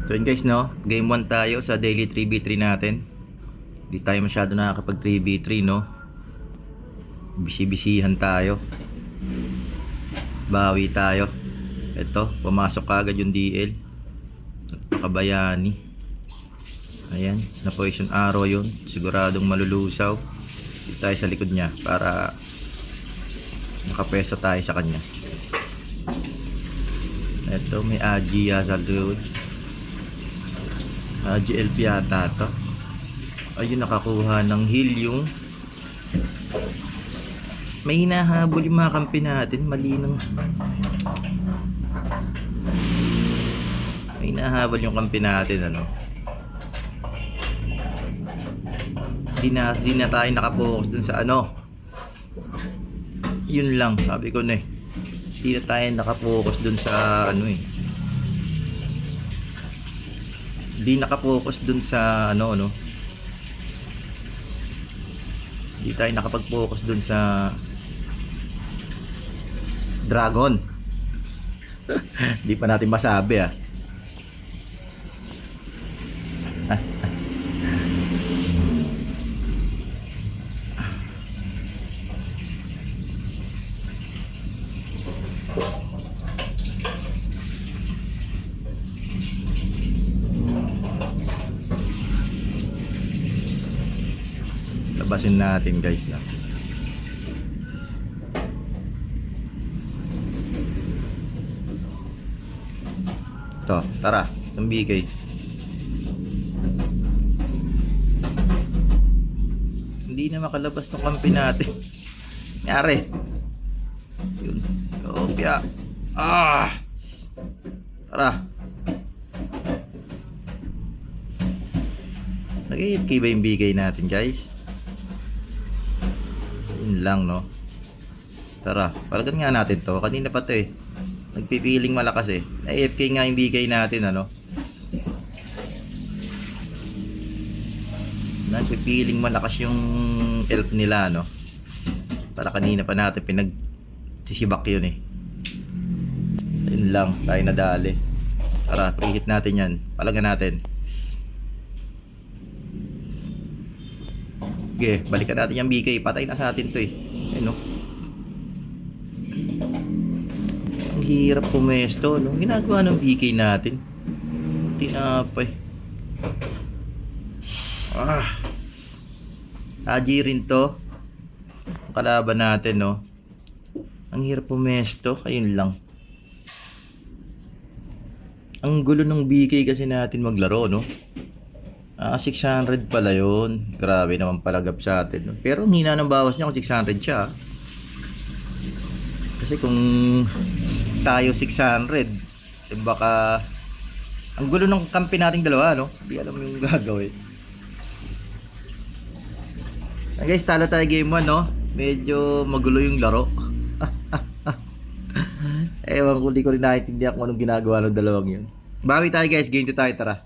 So yun guys, no, game 1 tayo sa daily 3v3 natin. Hindi tayo masyado nakakapag 3v3, no. Bisi-bisihan tayo. Bawi tayo. Ito, pumasok agad yung DL. Nagpakabayani. Ayan, na position arrow yun. Siguradong malulusaw. Dito tayo sa likod niya para nakapwesto tayo sa kanya. Ito, may Agi sa likod. GLP yata to. Ayun, nakakuha ng heal yung may hinahabol yung mga kampi natin. Malinang may hinahabol yung kampi natin, ano. Di na tayo nakapokus dun sa ano. Yun lang, sabi ko na eh. Di na tayo nakapokus dun sa ano eh. Di nakapokus dun sa ano. Di tayo nakapag-focus dun sa dragon. Di pa natin masabi ah. Labasin natin guys na. To, tara, ng BK. Hindi na makalabas ng kampi natin. Nyari. Yun. Kopya. Tara. Nag-AFK ba yung BK natin guys? Yun lang, no. Tara, palagan nga natin to. Kanina pa to eh. Nagpipiling malakas eh. AFK nga yung BK natin, ano. Nagpipiling malakas yung elf nila, no. Para kanina pa natin pinagsisibak yun eh. Yun lang, tayo nadali. Tara, pre-hit natin yan. Palagan natin. Okay, balikan natin yung BK. Patay na sa atin to eh. Ayun, no. Ang hirap pumesto, no. Ginagawa ng BK natin. Tinapay. Haji rin to. Ang kalaban natin, no. Ang hirap pumesto. Ayun lang. Ang gulo ng BK kasi natin maglaro, no. 600 pala yun. Grabe naman palagap sa atin, no? Pero ang hina ng bawas niya kung 600 siya. Kasi kung tayo 600, eh baka ang gulo ng kampi nating dalawa, no? Hindi alam yung gagawin. Guys, talo tayo game 1, no? Medyo magulo yung laro. Ewan ko, di ko rin naiintindihan kung anong ginagawa ng dalawang yun. Bawi tayo guys, game 2 tayo, tara.